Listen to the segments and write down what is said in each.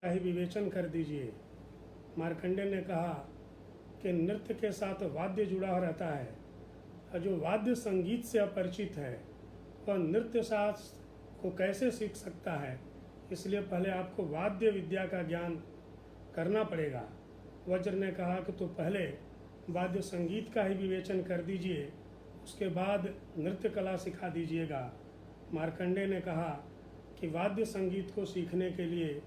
का ही विवेचन कर दीजिए। मार्कंडेय ने कहा कि नृत्य के साथ वाद्य जुड़ा रहता है और जो वाद्य संगीत से अपरिचित है वह नृत्य शास्त्र को कैसे सीख सकता है, इसलिए पहले आपको वाद्य विद्या का ज्ञान करना पड़ेगा। वज्र ने कहा कि तो पहले वाद्य संगीत का ही विवेचन कर दीजिए, उसके बाद नृत्य कला सिखा दीजिएगा। मार्कंडेय ने कहा कि वाद्य संगीत को सीखने के लिए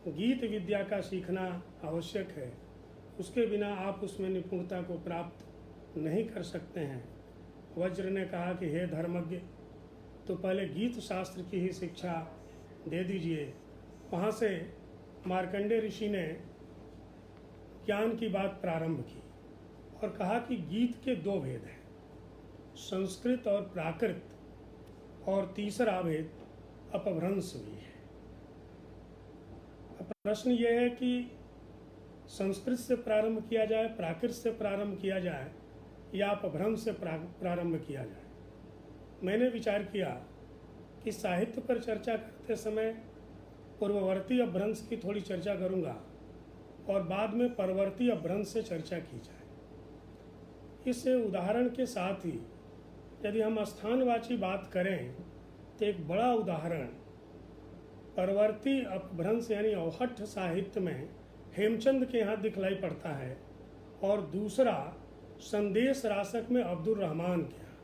गीत विद्या का सीखना आवश्यक है, उसके बिना आप उसमें निपुणता को प्राप्त नहीं कर सकते हैं। वज्र ने कहा कि हे धर्मज्ञ, तो पहले गीत शास्त्र की ही शिक्षा दे दीजिए। वहाँ से मार्कंडेय ऋषि ने ज्ञान की बात प्रारंभ की और कहा कि गीत के दो भेद हैं, संस्कृत और प्राकृत, और तीसरा भेद अपभ्रंश भी है। प्रश्न यह है कि संस्कृत से प्रारंभ किया जाए, प्राकृत से प्रारंभ किया जाए या अपभ्रंश से प्रारंभ किया जाए। मैंने विचार किया कि साहित्य पर चर्चा करते समय पूर्ववर्ती अपभ्रंश की थोड़ी चर्चा करूंगा और बाद में परवर्ती अपभ्रंश से चर्चा की जाए। इस उदाहरण के साथ ही यदि हम स्थानवाची बात करें तो एक बड़ा उदाहरण परवर्ती अपभ्रंश यानी अवहट्ठ साहित्य में हेमचंद के यहाँ दिखलाई पड़ता है और दूसरा संदेश रासक में अब्दुल रहमान के यहाँ।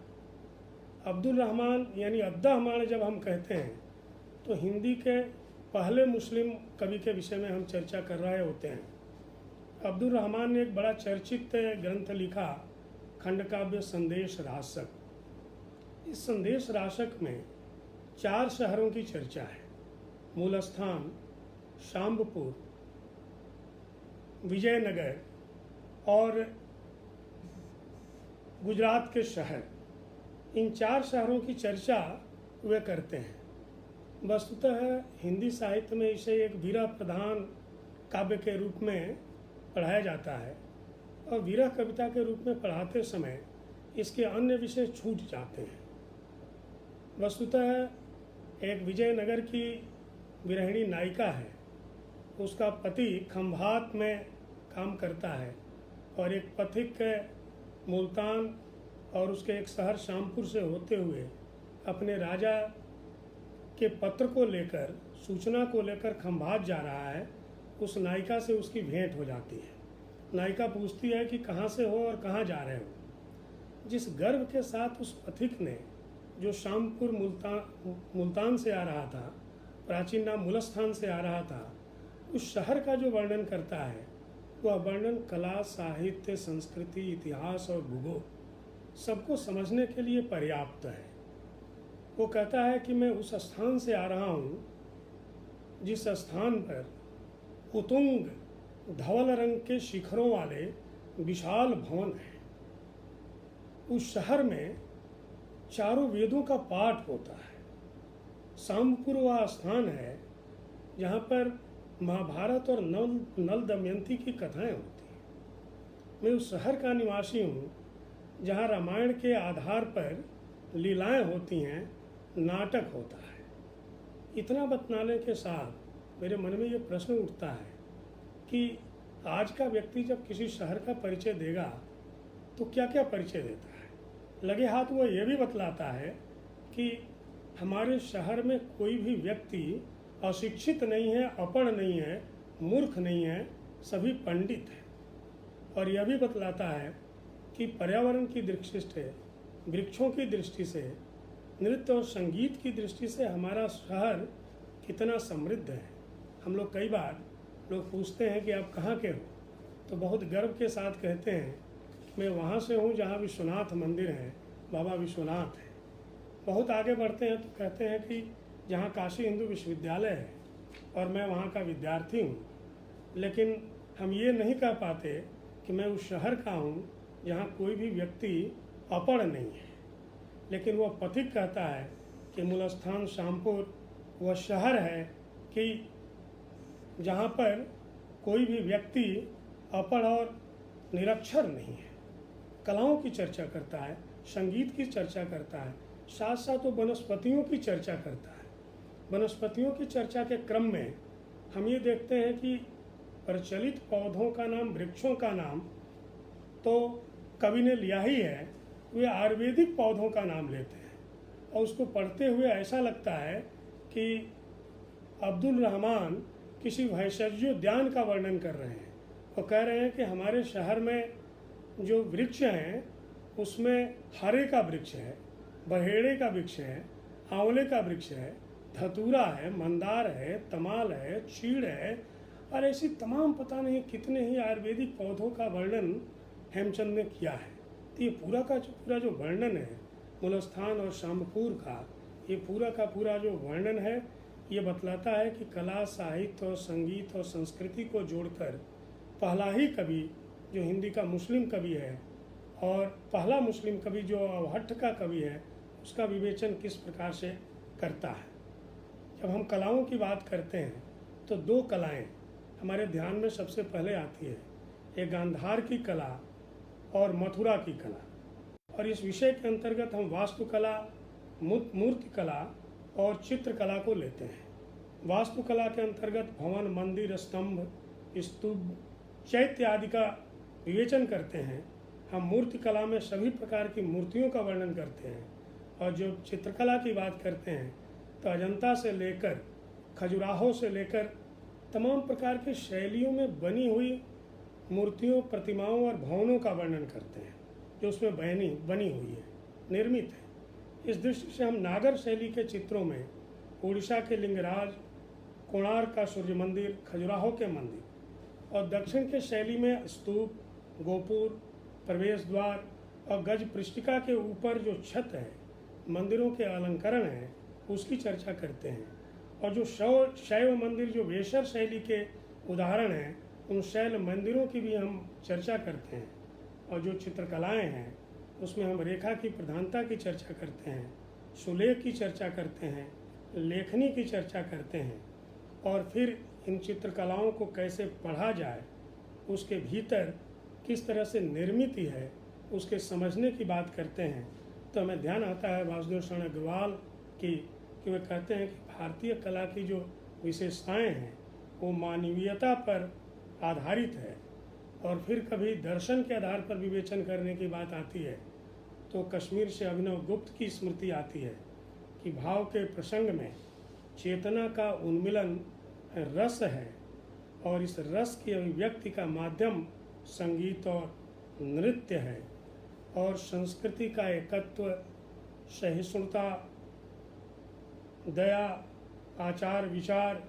अब्दुल रहमान यानी अब्दुर्रहमान जब हम कहते हैं तो हिंदी के पहले मुस्लिम कवि के विषय में हम चर्चा कर रहे होते हैं। अब्दुल रहमान ने एक बड़ा चर्चित ग्रंथ लिखा, खंडकाव्य संदेश रासक। इस संदेश रासक में 4 शहरों की चर्चा है, मूलस्थान, शाम्बपुर, विजयनगर और गुजरात के शहर। इन 4 शहरों की चर्चा वे करते हैं। वस्तुतः हिंदी साहित्य में इसे एक विरह प्रधान काव्य के रूप में पढ़ाया जाता है और विरह कविता के रूप में पढ़ाते समय इसके अन्य विषय छूट जाते हैं। वस्तुतः एक विजयनगर की विरहिणी नायिका है, उसका पति खंभात में काम करता है और एक पथिक मुल्तान और उसके एक शहर शामपुर से होते हुए अपने राजा के पत्र को लेकर, सूचना को लेकर खंभात जा रहा है। उस नायिका से उसकी भेंट हो जाती है। नायिका पूछती है कि कहाँ से हो और कहाँ जा रहे हो। जिस गर्व के साथ उस पथिक ने, जो शामपुर मुल्तान से आ रहा था, प्राचीन नाम मुलस्थान से आ रहा था, उस शहर का जो वर्णन करता है वह वर्णन कला, साहित्य, संस्कृति, इतिहास और भूगोल सबको समझने के लिए पर्याप्त है। वो कहता है कि मैं उस स्थान से आ रहा हूँ जिस स्थान पर उत्तुंग धवल रंग के शिखरों वाले विशाल भवन हैं। उस शहर में चारों वेदों का पाठ होता है। शाम्बपुर वह स्थान है जहाँ पर महाभारत और नल दमयंती की कथाएं होती हैं। मैं उस शहर का निवासी हूँ जहाँ रामायण के आधार पर लीलाएं होती हैं, नाटक होता है। इतना बतलाने के साथ मेरे मन में ये प्रश्न उठता है कि आज का व्यक्ति जब किसी शहर का परिचय देगा तो क्या क्या परिचय देता है। लगे हाथ वो ये भी बतलाता है कि हमारे शहर में कोई भी व्यक्ति अशिक्षित नहीं है, अपढ़ नहीं है, मूर्ख नहीं है, सभी पंडित हैं। और यह भी बतलाता है कि पर्यावरण की दृष्टि से, वृक्षों की दृष्टि से, नृत्य और संगीत की दृष्टि से हमारा शहर कितना समृद्ध है। हम लोग कई बार लोग पूछते हैं कि आप कहाँ के हो, तो बहुत गर्व के साथ कहते हैं मैं वहाँ से हूँ जहाँ विश्वनाथ मंदिर है, बाबा विश्वनाथ है। बहुत आगे बढ़ते हैं तो कहते हैं कि जहाँ काशी हिंदू विश्वविद्यालय है और मैं वहाँ का विद्यार्थी हूँ। लेकिन हम ये नहीं कह पाते कि मैं उस शहर का हूँ जहाँ कोई भी व्यक्ति अपढ़ नहीं है। लेकिन वह पथिक कहता है कि मूलस्थान शामपुर वह शहर है कि जहाँ पर कोई भी व्यक्ति अपढ़ और निरक्षर नहीं है। कलाओं की चर्चा करता है, संगीत की चर्चा करता है, साथ साथ वो वनस्पतियों की चर्चा करता है। वनस्पतियों की चर्चा के क्रम में हम ये देखते हैं कि प्रचलित पौधों का नाम, वृक्षों का नाम तो कवि ने लिया ही है, वे आयुर्वेदिक पौधों का नाम लेते हैं और उसको पढ़ते हुए ऐसा लगता है कि अब्दुल रहमान किसी भैषज्योद्यान का वर्णन कर रहे हैं और कह रहे हैं कि हमारे शहर में जो वृक्ष हैं उसमें हरे का वृक्ष है, बहेड़े का वृक्ष है, आंवले का वृक्ष है, धतूरा है, मंदार है, तमाल है, चीड़ है और ऐसी तमाम पता नहीं कितने ही आयुर्वेदिक पौधों का वर्णन हेमचंद ने किया है। तो ये पूरा का पूरा जो वर्णन है मूलस्थान और शामपुर का, ये पूरा का पूरा जो वर्णन है ये बतलाता है कि कला, साहित्य और संगीत और संस्कृति को जोड़कर पहला ही कवि जो हिंदी का मुस्लिम कवि है और पहला मुस्लिम कवि जो अवहट्ठ का कवि है उसका विवेचन किस प्रकार से करता है। जब हम कलाओं की बात करते हैं तो दो कलाएं हमारे ध्यान में सबसे पहले आती है, एक गांधार की कला और मथुरा की कला। और इस विषय के अंतर्गत हम वास्तुकला, मूर्ति कला और चित्रकला को लेते हैं। वास्तुकला के अंतर्गत भवन, मंदिर, स्तंभ, स्तूप, चैत्य आदि का विवेचन करते हैं। हम मूर्ति कला में सभी प्रकार की मूर्तियों का वर्णन करते हैं और जो चित्रकला की बात करते हैं तो अजंता से लेकर खजुराहो से लेकर तमाम प्रकार की शैलियों में बनी हुई मूर्तियों, प्रतिमाओं और भवनों का वर्णन करते हैं जो उसमें बनी हुई है, निर्मित है। इस दृष्टि से हम नागर शैली के चित्रों में उड़ीसा के लिंगराज, कोणार्क का सूर्य मंदिर, खजुराहो के मंदिर और दक्षिण के शैली में स्तूप, गोपुर, प्रवेश द्वार और गज पृष्ठिका के ऊपर जो छत है, मंदिरों के अलंकरण हैं, उसकी चर्चा करते हैं। और जो शैव मंदिर जो वेशर शैली के उदाहरण हैं, उन शैल मंदिरों की भी हम चर्चा करते हैं। और जो चित्रकलाएं हैं उसमें हम रेखा की प्रधानता की चर्चा करते हैं, सुलेख की चर्चा करते हैं, लेखनी की चर्चा करते हैं और फिर इन चित्रकलाओं को कैसे पढ़ा जाए, उसके भीतर किस तरह से निर्मित है, उसके समझने की बात करते हैं। तो हमें ध्यान आता है वासुदेव शरण अग्रवाल की कि वे कहते हैं कि भारतीय कला की जो विशेषताएं हैं वो मानवीयता पर आधारित है। और फिर कभी दर्शन के आधार पर विवेचन करने की बात आती है तो कश्मीर से अभिनव गुप्त की स्मृति आती है कि भाव के प्रसंग में चेतना का उन्मिलन रस है और इस रस की अभिव्यक्ति का माध्यम संगीत और नृत्य है और संस्कृति का एकत्व, सहिष्णुता, दया, आचार विचार,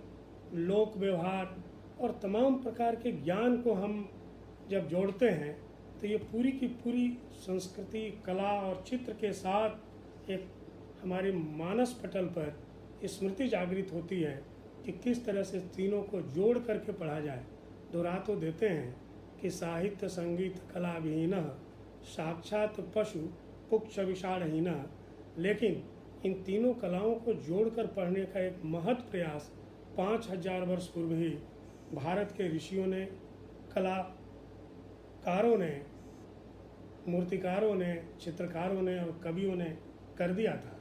लोक व्यवहार और तमाम प्रकार के ज्ञान को हम जब जोड़ते हैं तो ये पूरी की पूरी संस्कृति, कला और चित्र के साथ एक हमारे मानस पटल पर स्मृति जागृत होती है कि किस तरह से तीनों को जोड़ करके पढ़ा जाए। दोहरा तो देते हैं कि साहित्य, संगीत, कला विहीन साक्षात पशु पुक्ष विषाणहीन, लेकिन इन तीनों कलाओं को जोड़कर पढ़ने का एक महत् प्रयास 5000 वर्ष पूर्व ही भारत के ऋषियों ने, कलाकारों ने, मूर्तिकारों ने, चित्रकारों ने और कवियों ने कर दिया था।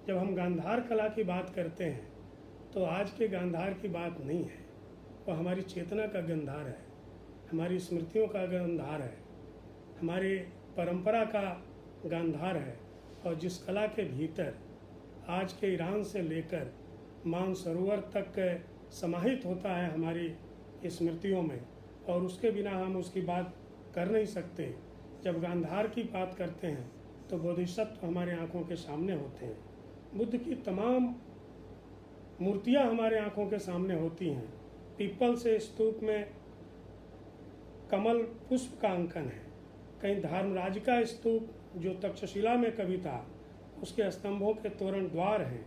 जब हम गांधार कला की बात करते हैं तो आज के गांधार की बात नहीं है, वो हमारी चेतना का गंधार है, हमारी स्मृतियों का गंधार है, हमारी परंपरा का गांधार है। और जिस कला के भीतर आज के ईरान से लेकर मानसरोवर तक समाहित होता है हमारी स्मृतियों में, और उसके बिना हम उसकी बात कर नहीं सकते। जब गांधार की बात करते हैं तो बोधिसत्व हमारे आंखों के सामने होते हैं, बुद्ध की तमाम मूर्तियां हमारे आंखों के सामने होती हैं। पीपल से स्तूप में कमल पुष्प का अंकन है, कहीं धर्मराज का स्तूप जो तक्षशिला में कभी था उसके स्तंभों के तोरण द्वार हैं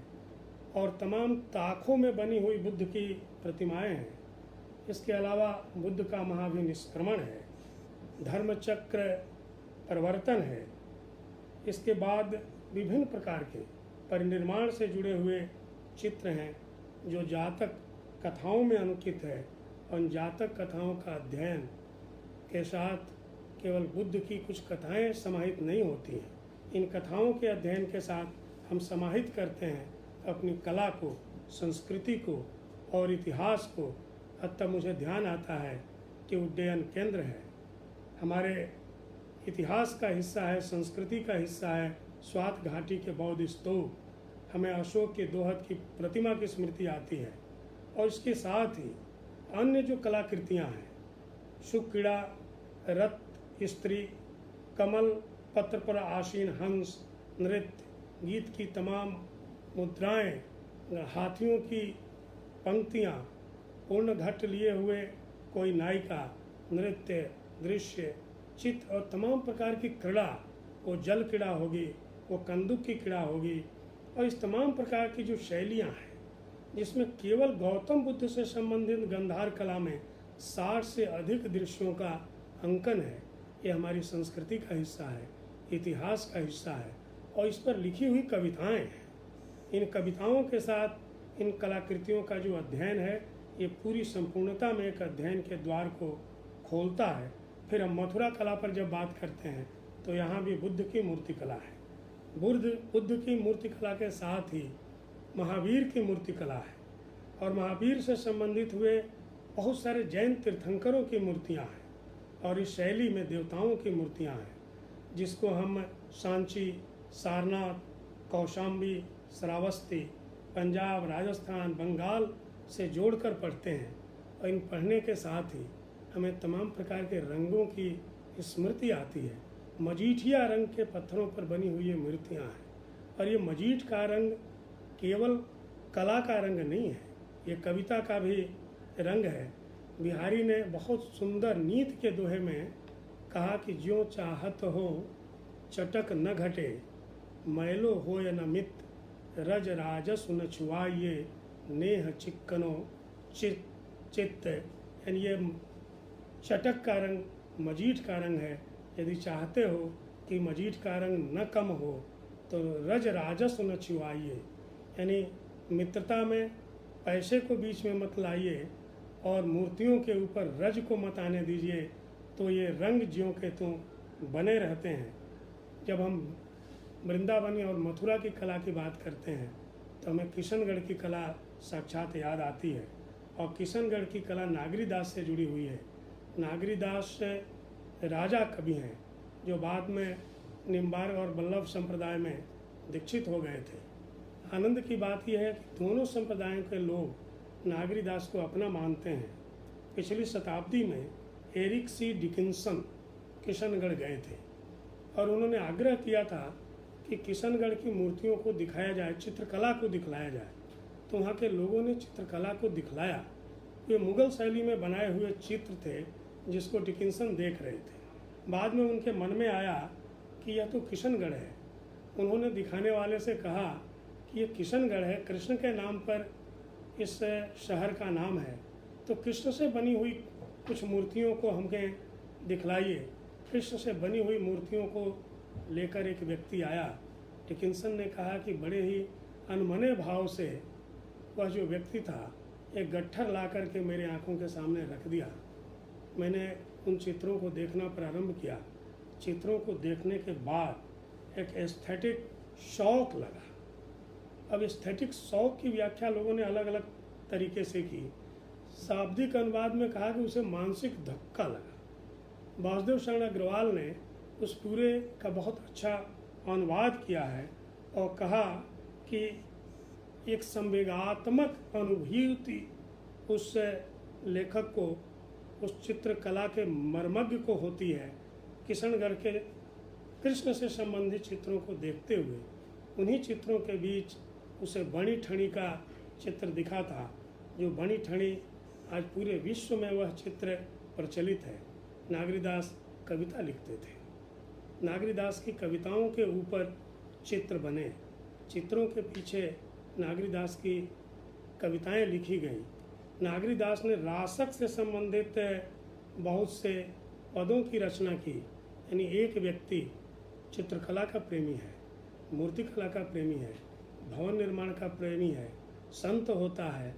और तमाम ताकों में बनी हुई बुद्ध की प्रतिमाएं हैं। इसके अलावा बुद्ध का महाभिनिष्क्रमण है, धर्मचक्र परिवर्तन है। इसके बाद विभिन्न प्रकार के परिनिर्माण से जुड़े हुए चित्र हैं जो जातक कथाओं में अंकित है। और जातक कथाओं का अध्ययन के साथ केवल बुद्ध की कुछ कथाएं समाहित नहीं होती हैं, इन कथाओं के अध्ययन के साथ हम समाहित करते हैं अपनी कला को, संस्कृति को और इतिहास को तब मुझे ध्यान आता है कि उड्डयन केंद्र है, हमारे इतिहास का हिस्सा है, संस्कृति का हिस्सा है। स्वात घाटी के बौद्ध स्तूप, हमें अशोक के दोहत की प्रतिमा की स्मृति आती है, और इसके साथ ही अन्य जो कलाकृतियाँ हैं, शुक्रीड़ा, रथ, स्त्री, कमल, पत्र पर आसीन हंस, नृत्य, गीत की तमाम मुद्राएं, हाथियों की पंक्तियाँ, पूर्ण घट लिए हुए कोई नायिका, नृत्य, दृश्य, चित्र और तमाम प्रकार की क्रीड़ा, वो जल क्रीड़ा होगी, वो कंदुक की क्रीड़ा होगी, और इस तमाम प्रकार की जो शैलियाँ हैं, जिसमें केवल गौतम बुद्ध से संबंधित गंधार कला में 60 से अधिक दृश्यों का अंकन है। ये हमारी संस्कृति का हिस्सा है, इतिहास का हिस्सा है, और इस पर लिखी हुई कविताएं हैं। इन कविताओं के साथ इन कलाकृतियों का जो अध्ययन है, ये पूरी संपूर्णता में एक अध्ययन के द्वार को खोलता है। फिर हम मथुरा कला पर जब बात करते हैं तो यहाँ भी बुद्ध की मूर्ति कला है। बुद्ध की मूर्ति कला के साथ ही महावीर की मूर्ति कला है, और महावीर से संबंधित हुए बहुत सारे जैन तीर्थंकरों की मूर्तियाँ हैं, और इस शैली में देवताओं की मूर्तियाँ हैं, जिसको हम सांची, सारनाथ, कौशाम्बी, श्रावस्ती, पंजाब, राजस्थान, बंगाल से जोड़कर पढ़ते हैं। और इन पढ़ने के साथ ही हमें तमाम प्रकार के रंगों की स्मृति आती है। मजीठिया रंग के पत्थरों पर बनी हुई ये मूर्तियाँ हैं, और ये मजीठ का रंग केवल कला का रंग नहीं है, ये कविता का भी रंग है। बिहारी ने बहुत सुंदर नीत के दोहे में कहा कि ज्यों चाहत हो चटक न घटे, मैलो हो या न मित, रज राजस न छुआइए, नेह चिक्कनो चित्त। यानी ये चटक का रंग मजीठ का रंग है। यदि चाहते हो कि मजीठ का रंग न कम हो तो रज राजस न छुआइए, यानी मित्रता में पैसे को बीच में मत लाइए और मूर्तियों के ऊपर रज को मत आने दीजिए, तो ये रंग ज्यों के त्यों बने रहते हैं। जब हम वृंदावन और मथुरा की कला की बात करते हैं तो हमें किशनगढ़ की कला साक्षात याद आती है, और किशनगढ़ की कला नागरीदास से जुड़ी हुई है। नागरीदास राजा कवि हैं जो बाद में निम्बार्क और वल्लभ संप्रदाय में दीक्षित हो गए थे। आनंद की बात यह है कि दोनों संप्रदायों के लोग नागरीदास को अपना मानते हैं। पिछली शताब्दी में एरिक सी डिकिंसन किशनगढ़ गए थे, और उन्होंने आग्रह किया था कि किशनगढ़ की मूर्तियों को दिखाया जाए, चित्रकला को दिखलाया जाए। तो वहाँ के लोगों ने चित्रकला को दिखलाया। ये मुग़ल शैली में बनाए हुए चित्र थे जिसको डिकिंसन देख रहे थे। बाद में उनके मन में आया कि यह तो किशनगढ़ है। उन्होंने दिखाने वाले से कहा कि ये किशनगढ़ है, कृष्ण के नाम पर इस शहर का नाम है, तो कृष्ण से बनी हुई कुछ मूर्तियों को हमें दिखलाइए। कृष्ण से बनी हुई मूर्तियों को लेकर एक व्यक्ति आया। डिकिंसन ने कहा कि बड़े ही अनमने भाव से वह जो व्यक्ति था एक गट्ठर ला करके मेरे आंखों के सामने रख दिया। मैंने उन चित्रों को देखना प्रारंभ किया। चित्रों को देखने के बाद एक एस्थेटिक शौक लगा। अब एस्थेटिक शौक की व्याख्या लोगों ने अलग अलग तरीके से की। शाब्दिक अनुवाद में कहा कि उसे मानसिक धक्का लगा। वासुदेव शरण अग्रवाल ने उस पूरे का बहुत अच्छा अनुवाद किया है और कहा कि एक संवेगात्मक अनुभूति उस लेखक को, उस चित्रकला के मर्मज्ञ को होती है। किशनगढ़ के कृष्ण से संबंधित चित्रों को देखते हुए उन्हीं चित्रों के बीच उसे बनी ठणी का चित्र दिखा था, जो बनी ठणी आज पूरे विश्व में वह चित्र प्रचलित है। नागरीदास कविता लिखते थे। नागरीदास की कविताओं के ऊपर चित्र बने, चित्रों के पीछे नागरीदास की कविताएं लिखी गईं। नागरीदास ने रासक से संबंधित बहुत से पदों की रचना की। यानी एक व्यक्ति चित्रकला का प्रेमी है, मूर्तिकला का प्रेमी है, भवन निर्माण का प्रेमी है, संत होता है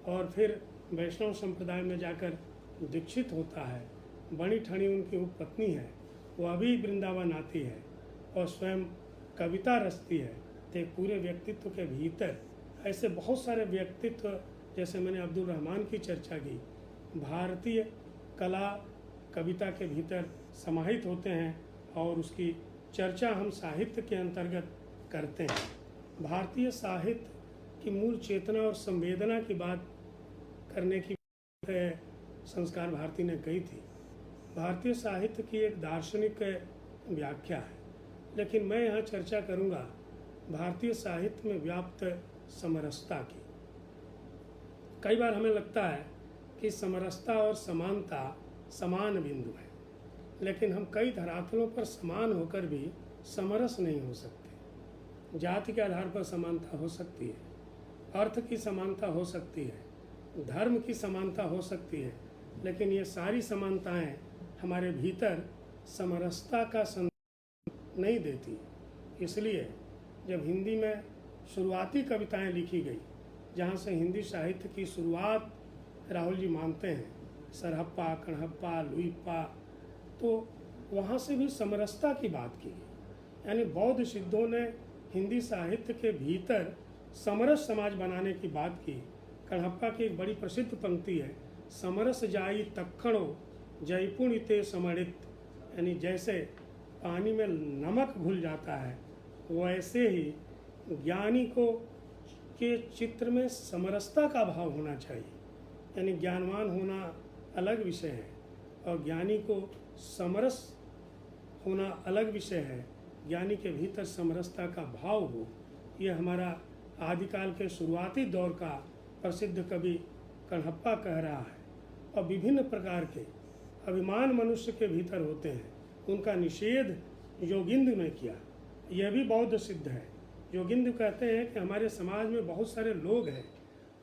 और फिर वैष्णव संप्रदाय में जाकर दीक्षित होता है। बनी ठणी उनकी उपपत्नी है, वह भी वृंदावन आती है और स्वयं कविता रचती है। तो पूरे व्यक्तित्व के भीतर ऐसे बहुत सारे व्यक्तित्व, जैसे मैंने अब्दुल रहमान की चर्चा की, भारतीय कला कविता के भीतर समाहित होते हैं और उसकी चर्चा हम साहित्य के अंतर्गत करते हैं। भारतीय साहित्य की मूल चेतना और संवेदना की बात करने की संस्कार भारती ने कही थी। भारतीय साहित्य की एक दार्शनिक व्याख्या है, लेकिन मैं यहाँ चर्चा करूँगा भारतीय साहित्य में व्याप्त समरसता की। कई बार हमें लगता है कि समरसता और समानता समान बिंदु है, लेकिन हम कई धरातलों पर समान होकर भी समरस नहीं हो सकते। जाति के आधार पर समानता हो सकती है, अर्थ की समानता हो सकती है, धर्म की समानता हो सकती है, लेकिन ये सारी समानताएं हमारे भीतर समरसता का संदेश नहीं देती। इसलिए जब हिंदी में शुरुआती कविताएं लिखी गई, जहाँ से हिंदी साहित्य की शुरुआत राहुल जी मानते हैं, सरहप्पा, कणहप्पा, लुइप्पा, तो वहाँ से भी समरसता की बात की गई। यानी बौद्ध सिद्धों ने हिंदी साहित्य के भीतर समरस समाज बनाने की बात की। कणहप्पा की एक बड़ी प्रसिद्ध पंक्ति है, समरस जाई तक्खणो जयपुण ते समरित, यानी जैसे पानी में नमक घुल जाता है वैसे ही ज्ञानी को के चित्र में समरसता का भाव होना चाहिए। यानी ज्ञानवान होना अलग विषय है और ज्ञानी को समरस होना अलग विषय है। ज्ञानी के भीतर समरसता का भाव हो, ये हमारा आदिकाल के शुरुआती दौर का प्रसिद्ध कवि कणहप्पा कह रहा है। और विभिन्न प्रकार के अभिमान मनुष्य के भीतर होते हैं, उनका निषेध योगिंद्र ने किया। यह भी बौद्ध सिद्ध है। योगिंद्र कहते हैं कि हमारे समाज में बहुत सारे लोग हैं,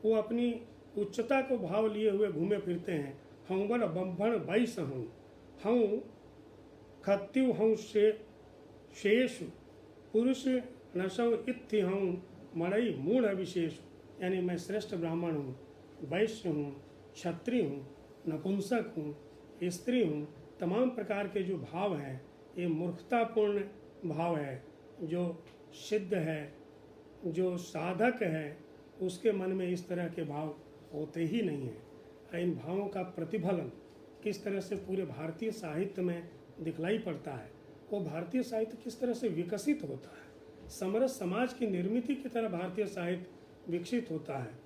वो अपनी उच्चता को भाव लिए हुए घूमे फिरते हैं। हूँ बल बम्भण बैस हूँ, हूँ खत्यु हूँ शेष, पुरुष नशौ इत्थि हूँ मड़ई मूढ़ विशेष। यानी मैं श्रेष्ठ ब्राह्मण हूँ, वैश्य हूँ, क्षत्रिय हूँ, नपुंसक हूँ, स्त्री हूँ। तमाम प्रकार के जो भाव हैं ये मूर्खतापूर्ण भाव है। जो सिद्ध है, जो साधक है, उसके मन में इस तरह के भाव होते ही नहीं हैं। इन भावों का प्रतिफलन किस तरह से पूरे भारतीय साहित्य में दिखलाई पड़ता है, वो भारतीय साहित्य किस तरह से विकसित होता है, समरस समाज की निर्मिति की तरह भारतीय साहित्य विकसित होता है।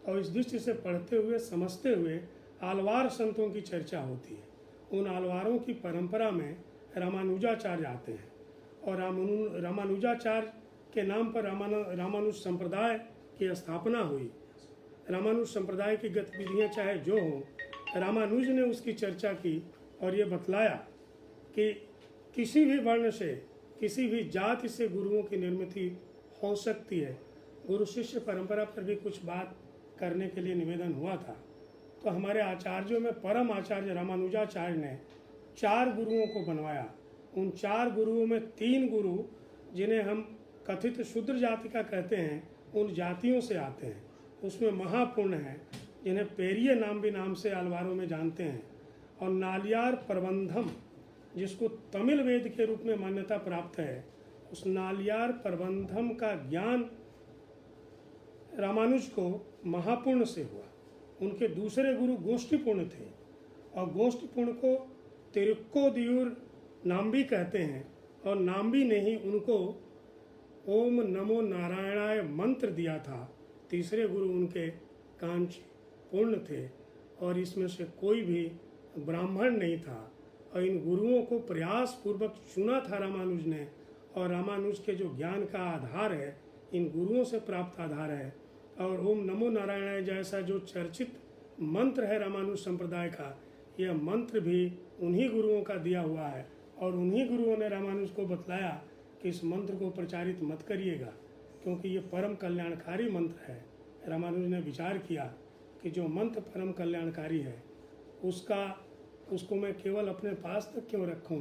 और इस दृष्टि से पढ़ते हुए समझते हुए आलवार संतों की चर्चा होती है। उन आलवारों की परंपरा में रामानुजाचार्य आते हैं और रामानुजाचार्य के नाम पर रामानुज संप्रदाय की स्थापना हुई। रामानुज संप्रदाय की गतिविधियाँ चाहे जो हों, रामानुज ने उसकी चर्चा की और ये बतलाया कि किसी भी वर्ण से, किसी भी जाति से गुरुओं की निर्मिति हो सकती है। गुरु शिष्य परंपरा पर भी कुछ बात करने के लिए निवेदन हुआ था। तो हमारे आचार्यों में परम आचार्य रामानुजाचार्य ने 4 गुरुओं को बनवाया। उन 4 गुरुओं में 3 गुरु जिन्हें हम कथित शूद्र जाति का कहते हैं, उन जातियों से आते हैं। उसमें महापुण्य है, जिन्हें पेरिये नाम से अलवारों में जानते हैं, और नालियार प्रबंधम, जिसको तमिल वेद के रूप में मान्यता प्राप्त है। उस नालियार प्रबंधम का ज्ञान रामानुज को महापुण्य से हुआ। उनके दूसरे गुरु गोष्ठीपुण्य थे और गोष्ठीपुण्य को तिरुक्कोदियूर नाम्बी कहते हैं, और नाम्बी ने ही उनको ओम नमो नारायणाय मंत्र दिया था। तीसरे गुरु उनके कांची पूर्ण थे और इसमें से कोई भी ब्राह्मण नहीं था। और इन गुरुओं को प्रयास पूर्वक चुना था रामानुज ने, और रामानुज के जो ज्ञान का आधार है इन गुरुओं से प्राप्त आधार है। और ओम नमो नारायणाय जैसा जो चर्चित मंत्र है रामानुज संप्रदाय का, यह मंत्र भी उन्हीं गुरुओं का दिया हुआ है। और उन्हीं गुरुओं ने रामानुज को बतलाया कि इस मंत्र को प्रचारित मत करिएगा, क्योंकि ये परम कल्याणकारी मंत्र है। रामानुज ने विचार किया कि जो मंत्र परम कल्याणकारी है उसको मैं केवल अपने पास तक क्यों रखूं।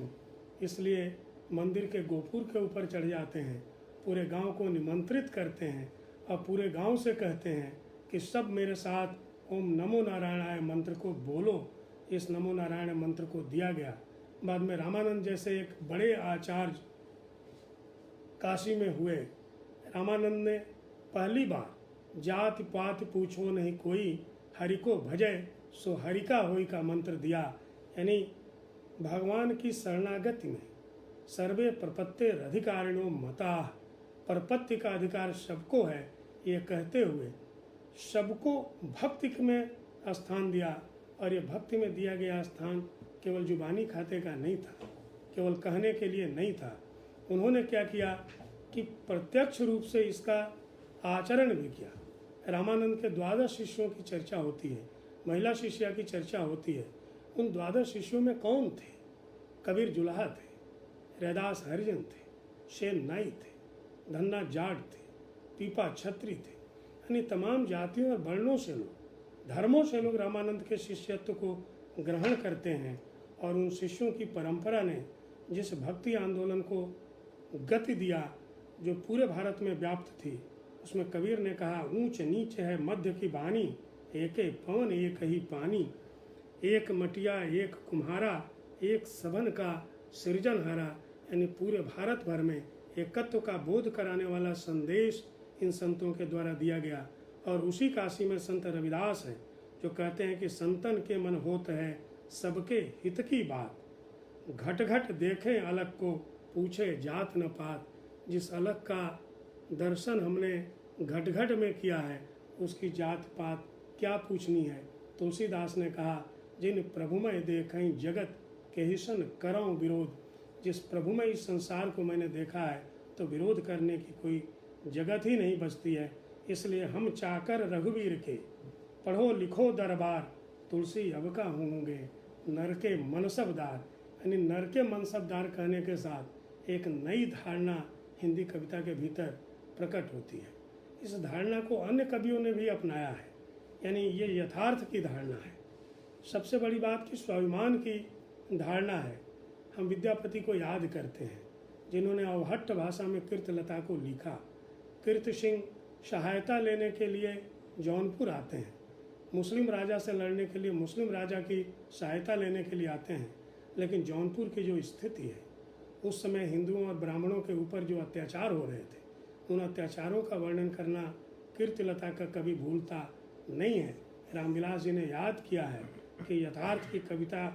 इसलिए मंदिर के गोपुर के ऊपर चढ़ जाते हैं, पूरे गांव को निमंत्रित करते हैं और पूरे गांव से कहते हैं कि सब मेरे साथ ओम नमो नारायणाय मंत्र को बोलो। इस नमो नारायण मंत्र को दिया गया। बाद में रामानंद जैसे एक बड़े आचार्य काशी में हुए। रामानंद ने पहली बार जाति पात पूछो नहीं कोई, हरि को भजय सो हरिका होई का मंत्र दिया। यानी भगवान की शरणागति में सर्वे प्रपत्ति अधिकारिणो मता, प्रपत्ति का अधिकार सबको है, ये कहते हुए सबको भक्ति में स्थान दिया। और ये भक्ति में दिया गया स्थान केवल जुबानी खाते का नहीं था, केवल कहने के लिए नहीं था। उन्होंने क्या किया कि प्रत्यक्ष रूप से इसका आचरण भी किया। रामानंद के 12 शिष्यों की चर्चा होती है, महिला शिष्या की चर्चा होती है। उन 12 शिष्यों में कौन थे? कबीर जुलाहा थे, रैदास हरिजन थे, शेन नाई थे, धन्ना जाट थे, पीपा छत्री थे। यानी तमाम जातियों और वर्णों से लोग, धर्मों से लोग रामानंद के शिष्यत्व को ग्रहण करते हैं। और उन शिष्यों की परंपरा ने जिस भक्ति आंदोलन को गति दिया जो पूरे भारत में व्याप्त थी, उसमें कबीर ने कहा, ऊंच नीच है मध्य की बानी, एक पवन एक ही पानी, एक मटिया एक कुम्हारा, एक सबन का सृजनहारा। यानी पूरे भारत भर में एकत्व का बोध कराने वाला संदेश इन संतों के द्वारा दिया गया। और उसी काशी में संत रविदास हैं जो कहते हैं कि संतन के मन होत है सबके हित की बात, घट घट देखें अलग को पूछे जात न पात। जिस अलग का दर्शन हमने घट घट में किया है उसकी जात पात क्या पूछनी है। तुलसीदास ने कहा, जिन प्रभुमय देखें जगत के हिसन करऊं विरोध। जिस प्रभुमय इस संसार को मैंने देखा है तो विरोध करने की कोई जगत ही नहीं बचती है। इसलिए हम चाकर रघुवीर के पढ़ो लिखो दरबार, तुलसी अब का होंगे नर के मनसबदार। यानी नर के मनसबदार कहने के साथ एक नई धारणा हिंदी कविता के भीतर प्रकट होती है। इस धारणा को अन्य कवियों ने भी अपनाया है, यानी ये यथार्थ की धारणा है। सबसे बड़ी बात कि स्वाभिमान की धारणा है। हम विद्यापति को याद करते हैं जिन्होंने अवहट्ट भाषा में कीर्तलता को लिखा। कीर्त सिंह सहायता लेने के लिए जौनपुर आते हैं, मुस्लिम राजा से लड़ने के लिए मुस्लिम राजा की सहायता लेने के लिए आते हैं। लेकिन जौनपुर की जो स्थिति है उस समय हिंदुओं और ब्राह्मणों के ऊपर जो अत्याचार हो रहे थे, उन अत्याचारों का वर्णन करना कीर्तिलता का कभी भूलता नहीं है। रामविलास जी ने याद किया है कि यथार्थ की कविता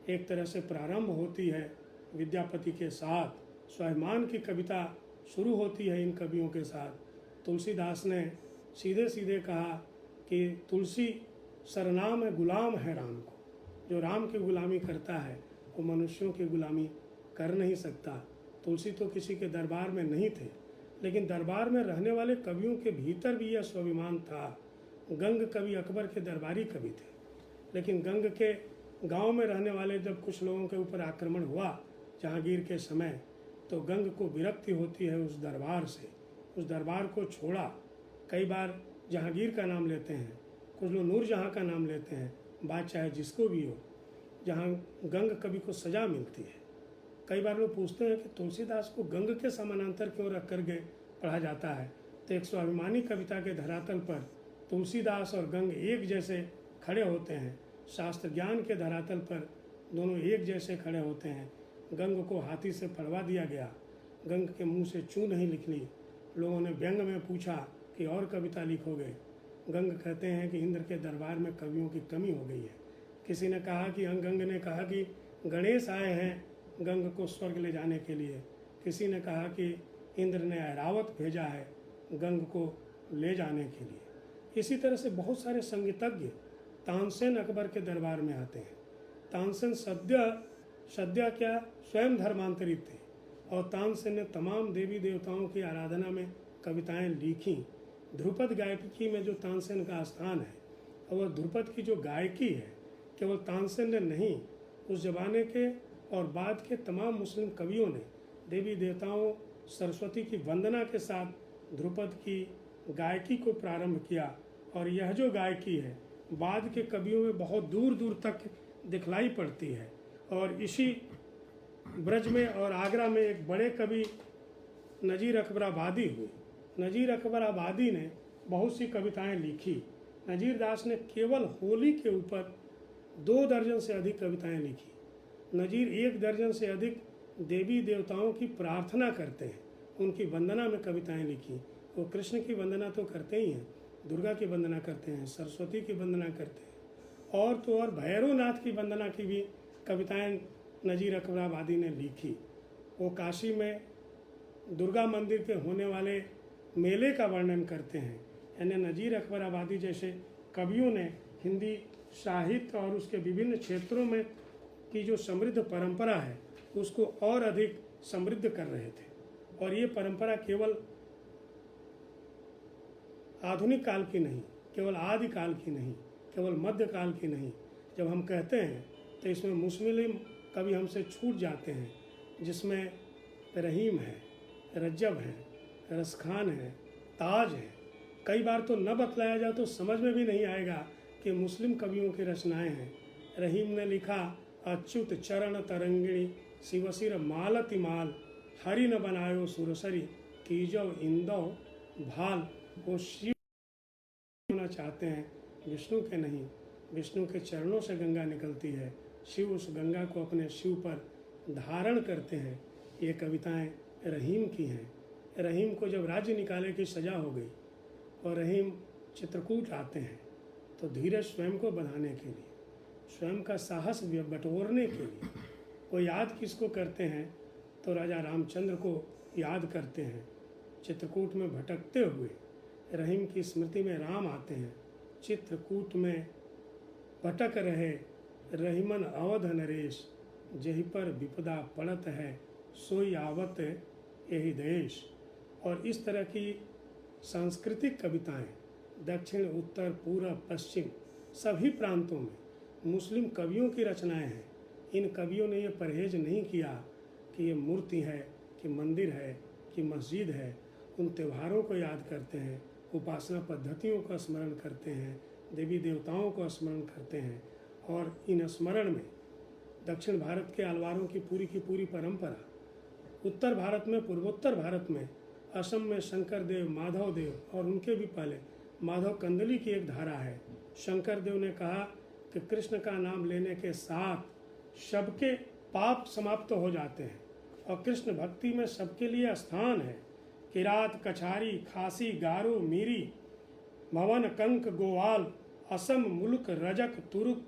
एक तरह से प्रारंभ होती है विद्यापति के साथ, स्वाभिमान की कविता शुरू होती है इन कवियों के साथ। तुलसीदास ने सीधे सीधे कहा कि तुलसी सरनाम है गुलाम है राम को। जो राम की गुलामी करता है वो मनुष्यों की गुलामी कर नहीं सकता। तुलसी तो किसी के दरबार में नहीं थे, लेकिन दरबार में रहने वाले कवियों के भीतर भी यह स्वाभिमान था। गंग कवि अकबर के दरबारी कवि थे, लेकिन गंग के गांव में रहने वाले जब कुछ लोगों के ऊपर आक्रमण हुआ जहांगीर के समय, तो गंग को विरक्ति होती है उस दरबार से, उस दरबार को छोड़ा। कई बार जहांगीर का नाम लेते हैं, कुछ लोग नूरजहां का नाम लेते हैं, बात चाहे जिसको भी हो। जहाँ गंग कवि को सजा मिलती है। कई बार लोग पूछते हैं कि तुलसीदास को गंग के समानांतर क्यों रख कर के पढ़ा जाता है। तो एक स्वाभिमानी कविता के धरातल पर तुलसीदास और गंग एक जैसे खड़े होते हैं। शास्त्र ज्ञान के धरातल पर दोनों एक जैसे खड़े होते हैं। गंग को हाथी से पढ़वा दिया गया, गंग के मुंह से चू नहीं निकली। लोगों ने व्यंग में पूछा कि और कविता लिखोगे। गंग कहते हैं कि इंद्र के दरबार में कवियों की कमी हो गई है। किसी ने कहा कि गंग ने कहा कि गणेश आए हैं गंग को स्वर्ग ले जाने के लिए। किसी ने कहा कि इंद्र ने ऐरावत भेजा है गंग को ले जाने के लिए। इसी तरह से बहुत सारे संगीतज्ञ तानसेन अकबर के दरबार में आते हैं। तानसेन सद्य क्या स्वयं धर्मांतरित थे और तानसेन ने तमाम देवी देवताओं की आराधना में कविताएं लिखी। ध्रुपद गायकी में जो तानसेन का स्थान है, और वह ध्रुपद की जो गायकी है केवल तानसेन ने नहीं, उस जमाने के और बाद के तमाम मुस्लिम कवियों ने देवी देवताओं सरस्वती की वंदना के साथ ध्रुपद की गायकी को प्रारंभ किया। और यह जो गायकी है बाद के कवियों में बहुत दूर दूर तक दिखलाई पड़ती है। और इसी ब्रज में और आगरा में एक बड़े कवि नज़ीर अकबर आबादी हुए। नज़ीर अकबर आबादी ने बहुत सी कविताएं लिखी। नज़ीर दास ने केवल होली के ऊपर 2 दर्जन से अधिक कविताएं लिखी। नज़ीर 1 दर्जन से अधिक देवी देवताओं की प्रार्थना करते हैं, उनकी वंदना में कविताएं लिखी। वो कृष्ण की वंदना तो करते ही हैं, दुर्गा की वंदना करते हैं, सरस्वती की वंदना करते हैं और तो और भैरवनाथ की वंदना की भी कविताएं नज़ीर अकबराबादी ने लिखी। वो काशी में दुर्गा मंदिर के होने वाले मेले का वर्णन करते हैं। यानी नज़ीर अकबराबादी जैसे कवियों ने हिंदी साहित्य और उसके विभिन्न क्षेत्रों में की जो समृद्ध परंपरा है उसको और अधिक समृद्ध कर रहे थे। और ये परंपरा केवल आधुनिक काल की नहीं, केवल आदि काल की नहीं, केवल मध्य काल की नहीं। जब हम कहते हैं तो इसमें मुस्लिम कवि हमसे छूट जाते हैं, जिसमें रहीम है, रज्जब है, रसखान है, ताज है। कई बार तो न बतलाया जाए तो समझ में भी नहीं आएगा कि मुस्लिम कवियों की रचनाएं हैं। रहीम ने लिखा अच्युत चरण तरंगिणी शिवसिर मालति माल, हरि न बनायो सुरसरी कीजव इंदव भाल। वो शिव होना चाहते हैं, विष्णु के नहीं। विष्णु के चरणों से गंगा निकलती है, शिव उस गंगा को अपने शिव पर धारण करते हैं। ये कविताएं रहीम की हैं। रहीम को जब राज्य निकाले की सज़ा हो गई और रहीम चित्रकूट आते हैं तो धीरज स्वयं को बढ़ाने के लिए, स्वयं का साहस बटोरने के लिए वो याद किसको करते हैं तो राजा रामचंद्र को याद करते हैं। चित्रकूट में भटकते हुए रहीम की स्मृति में राम आते हैं। चित्रकूट में भटक रहे रहीमन अवध नरेश, जही पर विपदा पड़त है सोई आवत यही देश। और इस तरह की सांस्कृतिक कविताएं दक्षिण उत्तर पूर्व पश्चिम सभी प्रांतों में मुस्लिम कवियों की रचनाएं हैं। इन कवियों ने ये परहेज नहीं किया कि ये मूर्ति है, कि मंदिर है, कि मस्जिद है। उन त्योहारों को याद करते हैं, उपासना पद्धतियों का स्मरण करते हैं, देवी देवताओं को स्मरण करते हैं। और इन स्मरण में दक्षिण भारत के अलवारों की पूरी परंपरा, उत्तर भारत में, पूर्वोत्तर भारत में, असम में शंकर देव, माधव देव और उनके भी पहले माधव कंदली की एक धारा है। शंकर देव ने कहा कि कृष्ण का नाम लेने के साथ सबके पाप समाप्त हो जाते हैं और कृष्ण भक्ति में सबके लिए स्थान है। किरात, कछारी, खासी, गारो, मीरी, भवन, कंक, गोवाल, असम, मुल्क, रजक, तुरुक,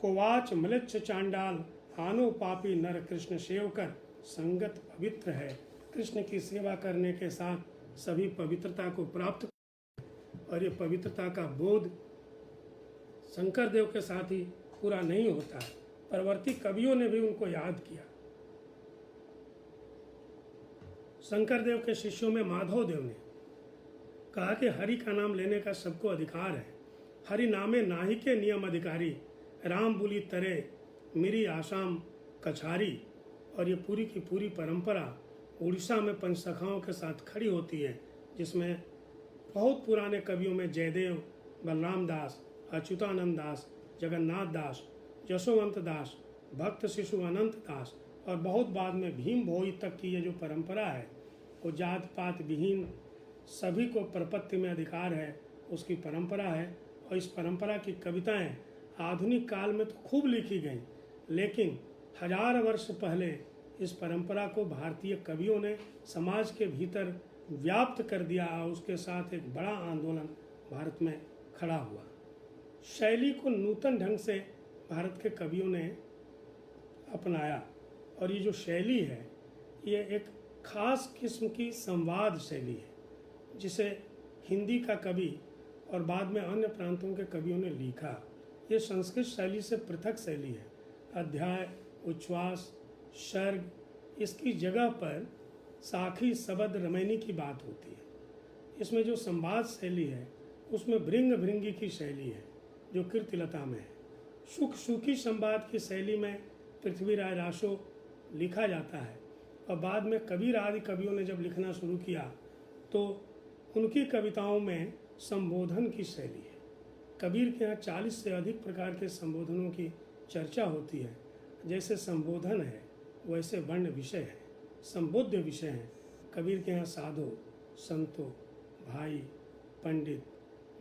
कोवाच, म्लेच्छ, चांडाल, आनो पापी नर कृष्ण सेवकर संगत पवित्र है। कृष्ण की सेवा करने के साथ सभी पवित्रता को प्राप्त, और ये पवित्रता का बोध शंकर देव के साथ ही पूरा नहीं होता है, परवर्ती कवियों ने भी उनको याद किया। शंकर देव के शिष्यों में माधव देव ने कहा कि हरि का नाम लेने का सबको अधिकार है। हरि नामे नाहि के नियम अधिकारी, राम बुली तरे मेरी आसाम कछारी। और ये पूरी की पूरी परंपरा उड़ीसा में पंचसखाओं के साथ खड़ी होती है, जिसमें बहुत पुराने कवियों में जयदेव, बलराम दास, अच्युतानंद दास, जगन्नाथ दास, यशोवंत दास, भक्त शिशु अनंत दास और बहुत बाद में भीम भोई तक की ये जो परंपरा है वो जात पात विहीन सभी को प्रपत्ति में अधिकार है, उसकी परंपरा है। और इस परंपरा की कविताएं आधुनिक काल में तो खूब लिखी गई, लेकिन 1000 वर्ष पहले इस परंपरा को भारतीय कवियों ने समाज के भीतर व्याप्त कर दिया और उसके साथ एक बड़ा आंदोलन भारत में खड़ा हुआ। शैली को नूतन ढंग से भारत के कवियों ने अपनाया और ये जो शैली है ये एक खास किस्म की संवाद शैली है, जिसे हिंदी का कवि और बाद में अन्य प्रांतों के कवियों ने लिखा। ये संस्कृत शैली से पृथक शैली है। अध्याय, उच्छ्वास, सर्ग, इसकी जगह पर साखी, शब्द, रमैनी की बात होती है। इसमें जो संवाद शैली है उसमें भृंग भृंगी की शैली है जो कीर्तिलता में है। सुख सुखी संवाद की शैली में पृथ्वीराज रासो लिखा जाता है और बाद में कबीर आदि कवियों ने जब लिखना शुरू किया तो उनकी कविताओं में संबोधन की शैली है। कबीर के यहाँ 40 से अधिक प्रकार के संबोधनों की चर्चा होती है। जैसे संबोधन है वैसे वर्ण विषय है, संबोध्य विषय हैं। कबीर के यहाँ साधो, संतो, भाई, पंडित,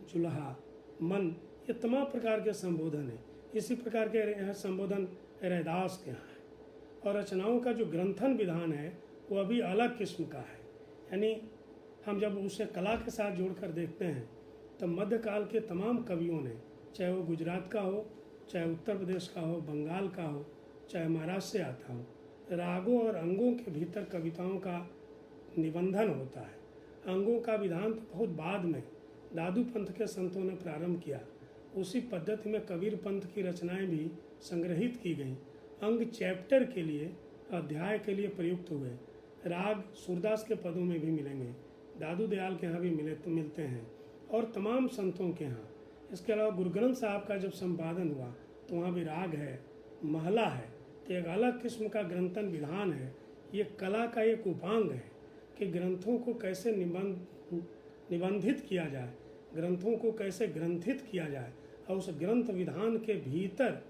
जुल्हा, मन, ये तमाम प्रकार के संबोधन हैं। इसी प्रकार के यहाँ संबोधन रैदास के यहाँ है। और रचनाओं का जो ग्रंथन विधान है वो अभी अलग किस्म का है। यानी हम जब उसे कला के साथ जोड़कर देखते हैं तो मध्यकाल के तमाम कवियों ने चाहे वो गुजरात का हो, चाहे उत्तर प्रदेश का हो, बंगाल का हो, चाहे महाराष्ट्र से आता हो। रागों और अंगों के भीतर कविताओं का निबंधन होता है। अंगों का विधान तो बहुत बाद में दादू पंथ के संतों ने प्रारंभ किया। उसी पद्धति में कबीर पंथ की रचनाएं भी संग्रहित की गईं। अंग चैप्टर के लिए, अध्याय के लिए प्रयुक्त हुए। राग सूरदास के पदों में भी मिलेंगे, दादू दयाल के यहाँ भी मिलते हैं और तमाम संतों के यहाँ। इसके अलावा गुरु ग्रंथ साहब का जब संपादन हुआ तो वहाँ भी राग है, महला है। तो एक अलग किस्म का ग्रंथन विधान है। ये कला का एक उपांग है कि ग्रंथों को कैसे निबंधित किया जाए, ग्रंथों को कैसे ग्रंथित किया जाए, और उस ग्रंथ विधान के भीतर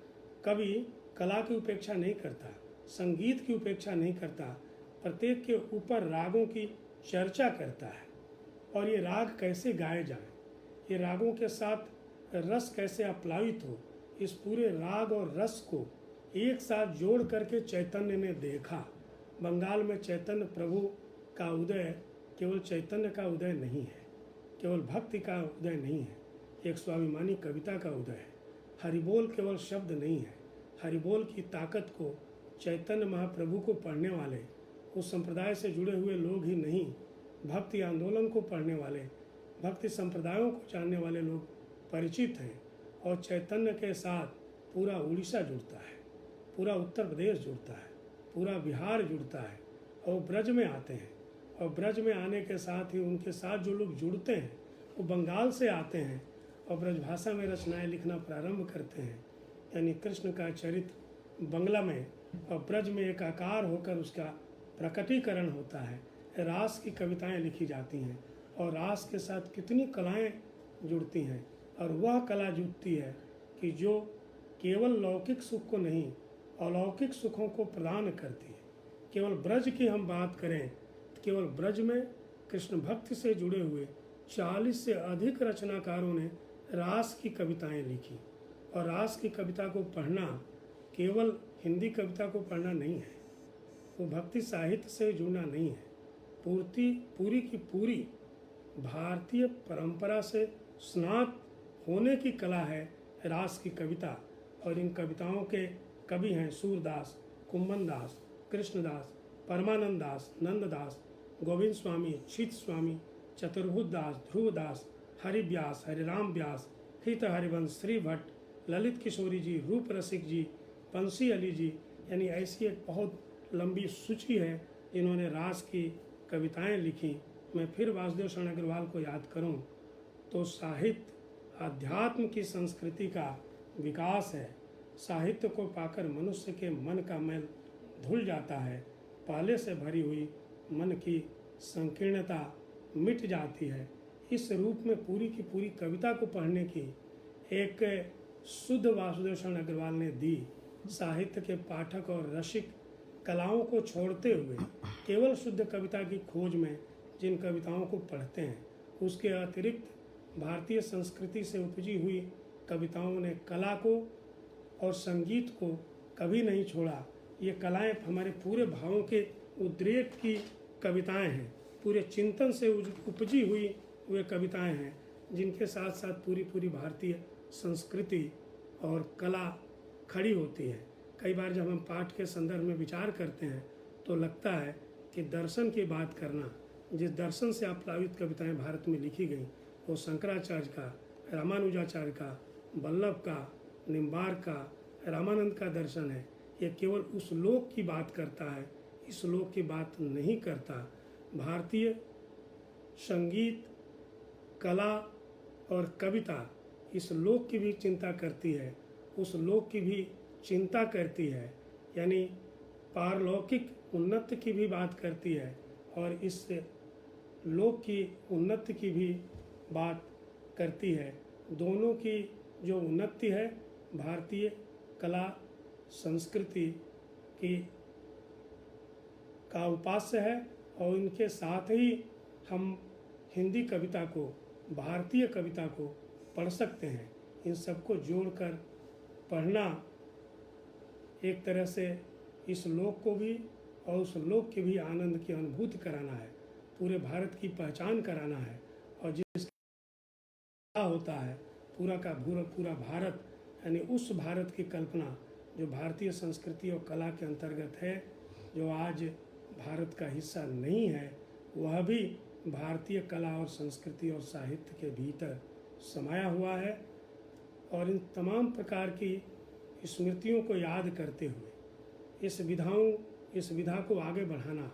कवि कला की उपेक्षा नहीं करता, संगीत की उपेक्षा नहीं करता, प्रत्येक के ऊपर रागों की चर्चा करता है। और ये राग कैसे गाए जाएं, ये रागों के साथ रस कैसे अप्लावित हो, इस पूरे राग और रस को एक साथ जोड़ करके चैतन्य ने देखा। बंगाल में चैतन्य प्रभु का उदय केवल चैतन्य का उदय नहीं है, केवल भक्ति का उदय नहीं है, एक स्वाभिमानी कविता का उदय है। हरिबोल केवल शब्द नहीं है, हरिबोल की ताकत को चैतन्य महाप्रभु को पढ़ने वाले, उस संप्रदाय से जुड़े हुए लोग ही नहीं, भक्ति आंदोलन को पढ़ने वाले, भक्ति संप्रदायों को जानने वाले लोग परिचित हैं। और चैतन्य के साथ पूरा उड़ीसा जुड़ता है, पूरा उत्तर प्रदेश जुड़ता है, पूरा बिहार जुड़ता है, और ब्रज में आते हैं। और ब्रज में आने के साथ ही उनके साथ जो लोग जुड़ते हैं वो बंगाल से आते हैं और ब्रजभाषा में रचनाएं लिखना प्रारंभ करते हैं। यानी कृष्ण का चरित्र बंगला में और ब्रज में एकाकार होकर उसका प्रकटीकरण होता है। रास की कविताएं लिखी जाती हैं और रास के साथ कितनी कलाएं जुड़ती हैं, और वह कला जुटती है कि जो केवल लौकिक सुख को नहीं, अलौकिक सुखों को प्रदान करती है। केवल ब्रज की हम बात करें तो केवल ब्रज में कृष्ण भक्ति से जुड़े हुए 40 से अधिक रचनाकारों ने रास की कविताएं लिखी। और रास की कविता को पढ़ना केवल हिंदी कविता को पढ़ना नहीं है, वो भक्ति साहित्य से जुड़ना नहीं है, पूरी की पूरी भारतीय परंपरा से स्नात होने की कला है रास की कविता। और इन कविताओं के कवि हैं सूरदास, कुंभन दास, कृष्णदास, परमानंद दास, नंददास, गोविंद स्वामी, चित स्वामी, चतुर्भुज दास, ध्रुवदास, हरिव्यास, हरिराम व्यास, हित हरिवंश, श्री भट्ट, ललित किशोरी जी, रूप रसिक जी, पंसी अली जी। यानी ऐसी एक बहुत लंबी सूची है जिन्होंने रास की कविताएं लिखी। मैं फिर वासुदेव शरण अग्रवाल को याद करूं तो साहित्य अध्यात्म की संस्कृति का विकास है। साहित्य को पाकर मनुष्य के मन का मैल धुल जाता है, पहले से भरी हुई मन की संकीर्णता मिट जाती है। इस रूप में पूरी की पूरी कविता को पढ़ने की एक शुद्ध वासुदेव शरण अग्रवाल ने दी। साहित्य के पाठक और रसिक कलाओं को छोड़ते हुए केवल शुद्ध कविता की खोज में जिन कविताओं को पढ़ते हैं, उसके अतिरिक्त भारतीय संस्कृति से उपजी हुई कविताओं ने कला को और संगीत को कभी नहीं छोड़ा। ये कलाएं हमारे पूरे भावों के उद्रेक की कविताएं हैं, पूरे चिंतन से उपजी हुई वे कविताएं हैं, जिनके साथ साथ पूरी भारतीय संस्कृति और कला खड़ी होती है। कई बार जब हम पाठ के संदर्भ में विचार करते हैं तो लगता है कि दर्शन की बात करना, जिस दर्शन से आप्लावित कविताएं भारत में लिखी गई, वो शंकराचार्य का, रामानुजाचार्य का, वल्लभ का, निम्बार्क का, रामानंद का दर्शन है। ये केवल उस लोक की बात करता है, इस लोक की बात नहीं करता। भारतीय संगीत, कला और कविता इस लोक की भी चिंता करती है, उस लोक की भी चिंता करती है, यानी पारलौकिक उन्नति की भी बात करती है और इस लोक की उन्नति की भी बात करती है। दोनों की जो उन्नति है भारतीय कला संस्कृति की का उपास्य है, और इनके साथ ही हम हिंदी कविता को, भारतीय कविता को पढ़ सकते हैं। इन सबको जोड़कर पढ़ना एक तरह से इस लोक को भी और उस लोक के भी आनंद की अनुभूति कराना है, पूरे भारत की पहचान कराना है। और जिस होता है पूरा का पूरा भारत, यानी उस भारत की कल्पना जो भारतीय संस्कृति और कला के अंतर्गत है, जो आज भारत का हिस्सा नहीं है, वह भी भारतीय कला और संस्कृति और साहित्य के भीतर समाया हुआ है। और इन तमाम प्रकार की स्मृतियों को याद करते हुए इस विधा को आगे बढ़ाना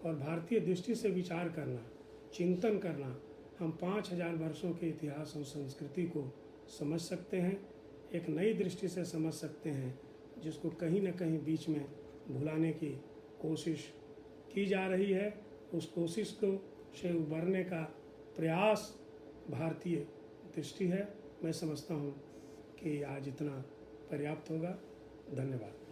और भारतीय दृष्टि से विचार करना, चिंतन करना, हम 5000 वर्षों के इतिहास और संस्कृति को समझ सकते हैं, एक नई दृष्टि से समझ सकते हैं, जिसको कहीं न कहीं बीच में भुलाने की कोशिश की जा रही है। उस कोशिश को से उबरने का प्रयास भारतीय दृष्टि है। मैं समझता हूँ कि आज इतना पर्याप्त होगा। धन्यवाद।